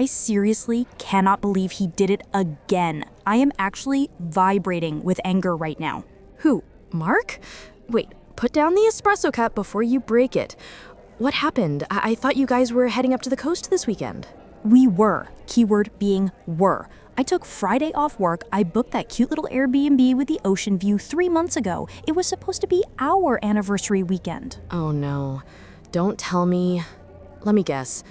I seriously cannot believe he did it again. I am actually vibrating with anger right now. Who? Mark? Wait, put down the espresso cup before you break it. What happened? I thought you guys were heading up to the coast this weekend. We were, keyword being were. I took Friday off work. I booked that cute little Airbnb with the ocean view 3 months ago. It was supposed to be our anniversary weekend. Oh no, don't tell me. Let me guess.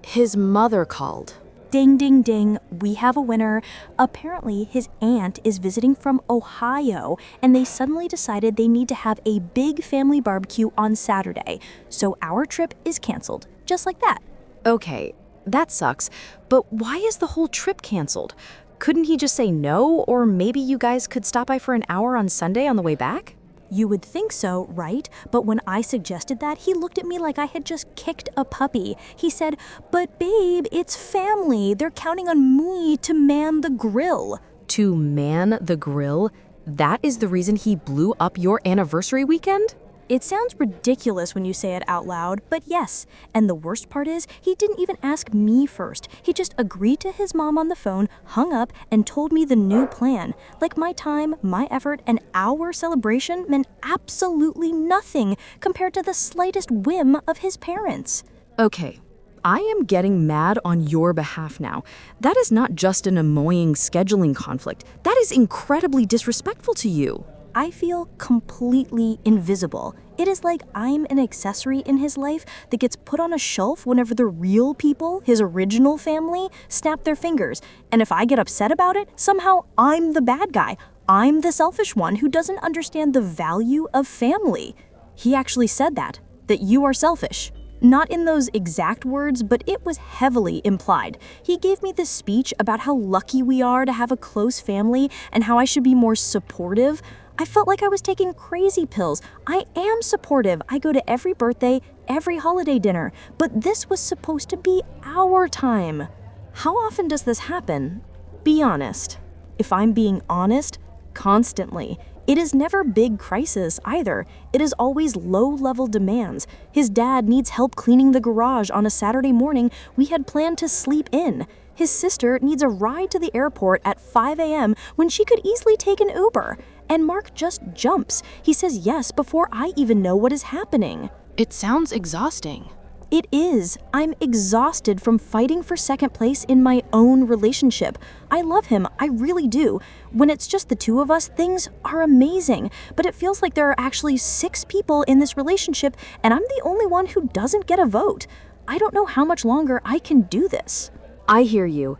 His mother called. Ding, ding, ding, we have a winner. Apparently, his aunt is visiting from Ohio, and they suddenly decided they need to have a big family barbecue on Saturday. So our trip is canceled, just like that. Okay, that sucks, but why is the whole trip canceled? Couldn't he just say no, or maybe you guys could stop by for an hour on Sunday on the way back? You would think so, right? But when I suggested that, he looked at me like I had just kicked a puppy. He said, "But babe, it's family. They're counting on me to man the grill." To man the grill? That is the reason he blew up your anniversary weekend? It sounds ridiculous when you say it out loud, but yes. And the worst part is, he didn't even ask me first. He just agreed to his mom on the phone, hung up, and told me the new plan. Like my time, my effort, and our celebration meant absolutely nothing compared to the slightest whim of his parents. Okay, I am getting mad on your behalf now. That is not just an annoying scheduling conflict. That is incredibly disrespectful to you. I feel completely invisible. It is like I'm an accessory in his life that gets put on a shelf whenever the real people, his original family, snap their fingers. And if I get upset about it, somehow I'm the bad guy. I'm the selfish one who doesn't understand the value of family. He actually said that you are selfish. Not in those exact words, but it was heavily implied. He gave me this speech about how lucky we are to have a close family and how I should be more supportive. I felt like I was taking crazy pills. I am supportive. I go to every birthday, every holiday dinner. But this was supposed to be our time. How often does this happen? Be honest. If I'm being honest, constantly. It is never big crisis either. It is always low-level demands. His dad needs help cleaning the garage on a Saturday morning we had planned to sleep in. His sister needs a ride to the airport at 5 a.m. when she could easily take an Uber. And Mark just jumps. He says yes before I even know what is happening. It sounds exhausting. It is. I'm exhausted from fighting for second place in my own relationship. I love him, I really do. When it's just the two of us, things are amazing. But it feels like there are actually 6 people in this relationship, and I'm the only one who doesn't get a vote. I don't know how much longer I can do this. I hear you,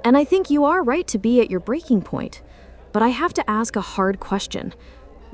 and I think you are right to be at your breaking point. But I have to ask a hard question.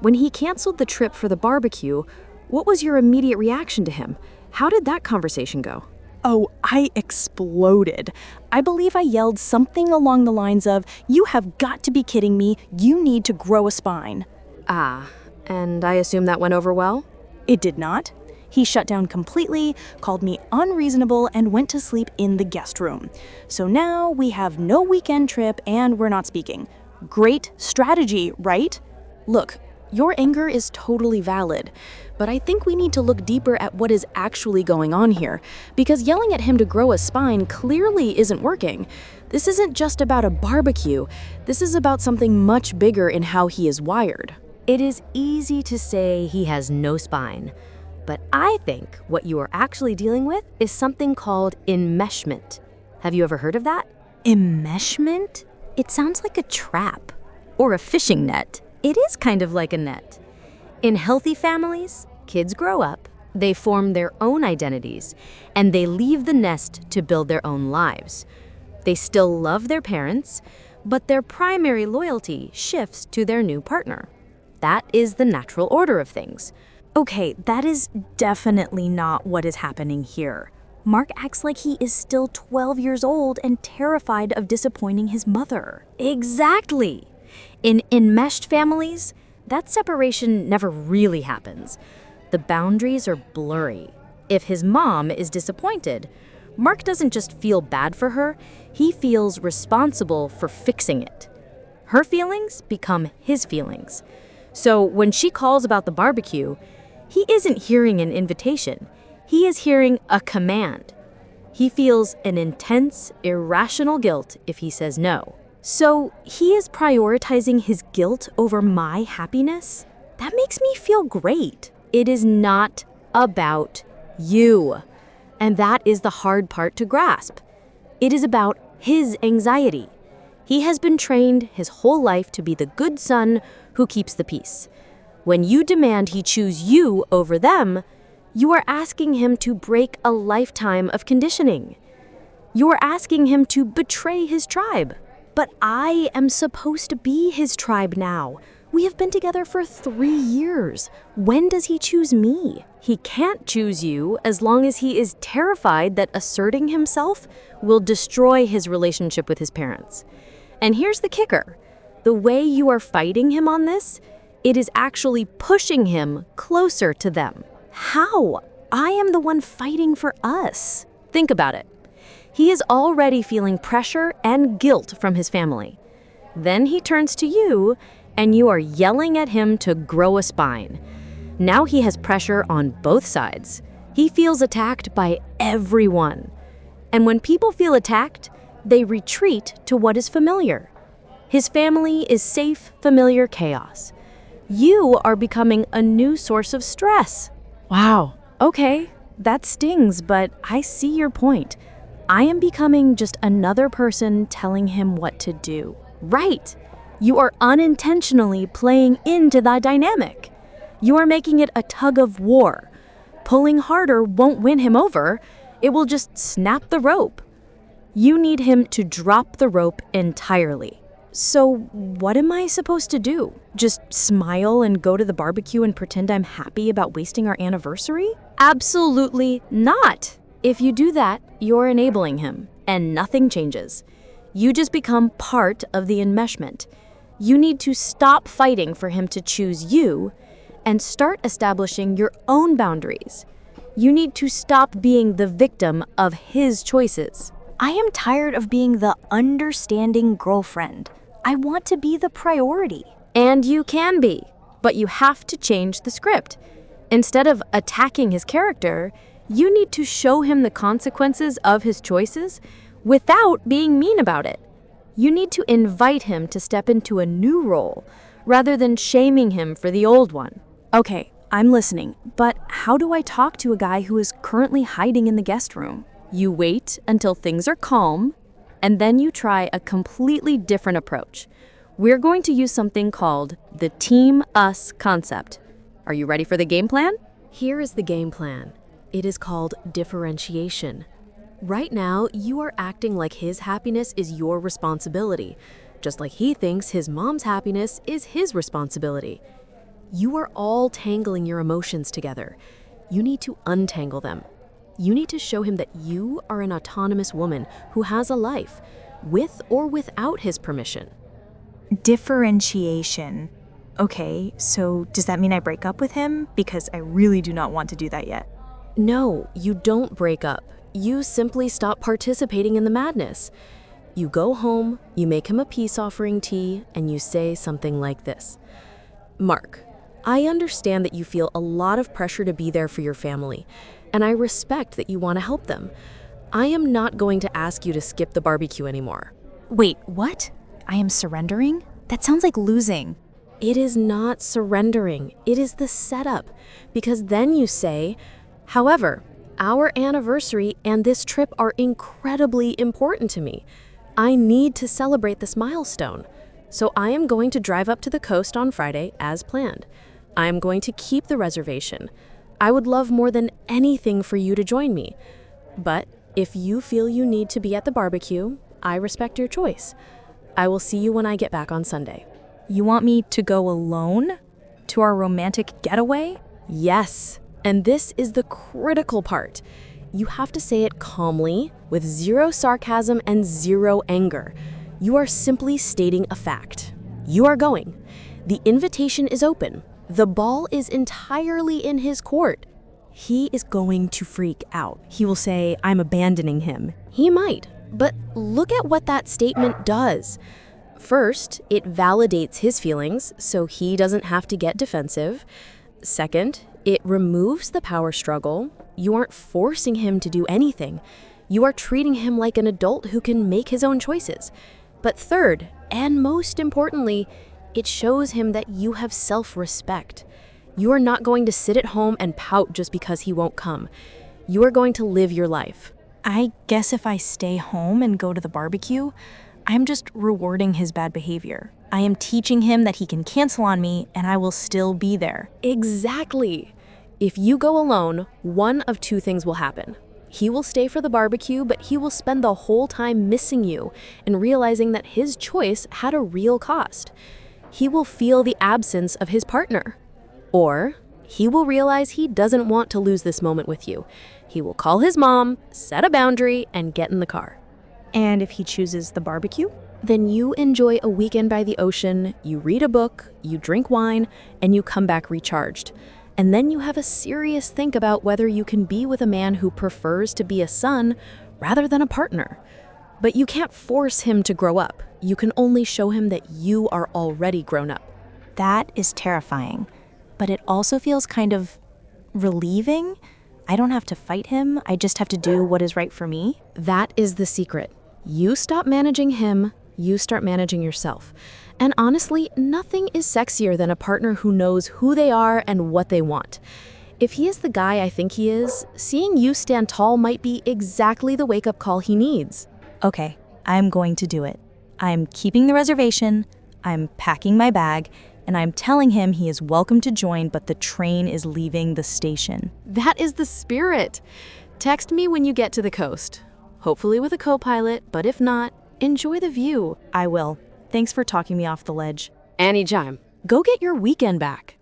When he canceled the trip for the barbecue, what was your immediate reaction to him? How did that conversation go? Oh, I exploded. I believe I yelled something along the lines of, "You have got to be kidding me. You need to grow a spine." Ah, and I assume that went over well? It did not. He shut down completely, called me unreasonable, and went to sleep in the guest room. So now we have no weekend trip and we're not speaking. Great strategy, right? Look, your anger is totally valid, but I think we need to look deeper at what is actually going on here, because yelling at him to grow a spine clearly isn't working. This isn't just about a barbecue. This is about something much bigger in how he is wired. It is easy to say he has no spine, but I think what you are actually dealing with is something called enmeshment. Have you ever heard of that? Enmeshment? It sounds like a trap or a fishing net. It is kind of like a net. In healthy families, kids grow up, they form their own identities, and they leave the nest to build their own lives. They still love their parents, but their primary loyalty shifts to their new partner. That is the natural order of things. Okay, that is definitely not what is happening here. Mark acts like he is still 12 years old and terrified of disappointing his mother. Exactly. In enmeshed families, that separation never really happens. The boundaries are blurry. If his mom is disappointed, Mark doesn't just feel bad for her, he feels responsible for fixing it. Her feelings become his feelings. So when she calls about the barbecue, he isn't hearing an invitation. He is hearing a command. He feels an intense, irrational guilt if he says no. So he is prioritizing his guilt over my happiness? That makes me feel great. It is not about you. And that is the hard part to grasp. It is about his anxiety. He has been trained his whole life to be the good son who keeps the peace. When you demand he choose you over them, you are asking him to break a lifetime of conditioning. You are asking him to betray his tribe. But I am supposed to be his tribe now. We have been together for 3 years. When does he choose me? He can't choose you as long as he is terrified that asserting himself will destroy his relationship with his parents. And here's the kicker. The way you are fighting him on this, it is actually pushing him closer to them. How? I am the one fighting for us. Think about it. He is already feeling pressure and guilt from his family. Then he turns to you, and you are yelling at him to grow a spine. Now he has pressure on both sides. He feels attacked by everyone. And when people feel attacked, they retreat to what is familiar. His family is safe, familiar chaos. You are becoming a new source of stress. Wow. Okay, that stings, but I see your point. I am becoming just another person telling him what to do. Right. You are unintentionally playing into that dynamic. You are making it a tug of war. Pulling harder won't win him over. It will just snap the rope. You need him to drop the rope entirely. So what am I supposed to do? Just smile and go to the barbecue and pretend I'm happy about wasting our anniversary? Absolutely not. If you do that, you're enabling him, and nothing changes. You just become part of the enmeshment. You need to stop fighting for him to choose you and start establishing your own boundaries. You need to stop being the victim of his choices. I am tired of being the understanding girlfriend. I want to be the priority. And you can be, but you have to change the script. Instead of attacking his character, you need to show him the consequences of his choices without being mean about it. You need to invite him to step into a new role rather than shaming him for the old one. Okay, I'm listening, but how do I talk to a guy who is currently hiding in the guest room? You wait until things are calm, and then you try a completely different approach. We're going to use something called the Team Us concept. Are you ready for the game plan? Here is the game plan. It is called differentiation. Right now, you are acting like his happiness is your responsibility, just like he thinks his mom's happiness is his responsibility. You are all tangling your emotions together. You need to untangle them. You need to show him that you are an autonomous woman who has a life, with or without his permission. Differentiation. Okay, so does that mean I break up with him? Because I really do not want to do that yet. No, you don't break up. You simply stop participating in the madness. You go home, you make him a peace offering tea, and you say something like this. Mark, I understand that you feel a lot of pressure to be there for your family, and I respect that you want to help them. I am not going to ask you to skip the barbecue anymore. Wait, what? I am surrendering? That sounds like losing. It is not surrendering. It is the setup. Because then you say, however, our anniversary and this trip are incredibly important to me. I need to celebrate this milestone. So I am going to drive up to the coast on Friday as planned. I am going to keep the reservation. I would love more than anything for you to join me. But if you feel you need to be at the barbecue, I respect your choice. I will see you when I get back on Sunday. You want me to go alone? To our romantic getaway? Yes, and this is the critical part. You have to say it calmly, with zero sarcasm and zero anger. You are simply stating a fact. You are going. The invitation is open. The ball is entirely in his court. He is going to freak out. He will say, I'm abandoning him. He might, but look at what that statement does. First, it validates his feelings, so he doesn't have to get defensive. Second, it removes the power struggle. You aren't forcing him to do anything. You are treating him like an adult who can make his own choices. But third, and most importantly, it shows him that you have self-respect. You are not going to sit at home and pout just because he won't come. You are going to live your life. I guess if I stay home and go to the barbecue, I'm just rewarding his bad behavior. I am teaching him that he can cancel on me and I will still be there. Exactly. If you go alone, one of two things will happen. He will stay for the barbecue, but he will spend the whole time missing you and realizing that his choice had a real cost. He will feel the absence of his partner. Or he will realize he doesn't want to lose this moment with you. He will call his mom, set a boundary, and get in the car. And if he chooses the barbecue? Then you enjoy a weekend by the ocean, you read a book, you drink wine, and you come back recharged. And then you have a serious think about whether you can be with a man who prefers to be a son rather than a partner. But you can't force him to grow up. You can only show him that you are already grown up. That is terrifying. But it also feels kind of relieving. I don't have to fight him. I just have to do what is right for me. That is the secret. You stop managing him, you start managing yourself. And honestly, nothing is sexier than a partner who knows who they are and what they want. If he is the guy I think he is, seeing you stand tall might be exactly the wake-up call he needs. Okay, I'm going to do it. I'm keeping the reservation, I'm packing my bag, and I'm telling him he is welcome to join, but the train is leaving the station. That is the spirit. Text me when you get to the coast. Hopefully with a co-pilot, but if not, enjoy the view. I will. Thanks for talking me off the ledge. Anytime. Go get your weekend back.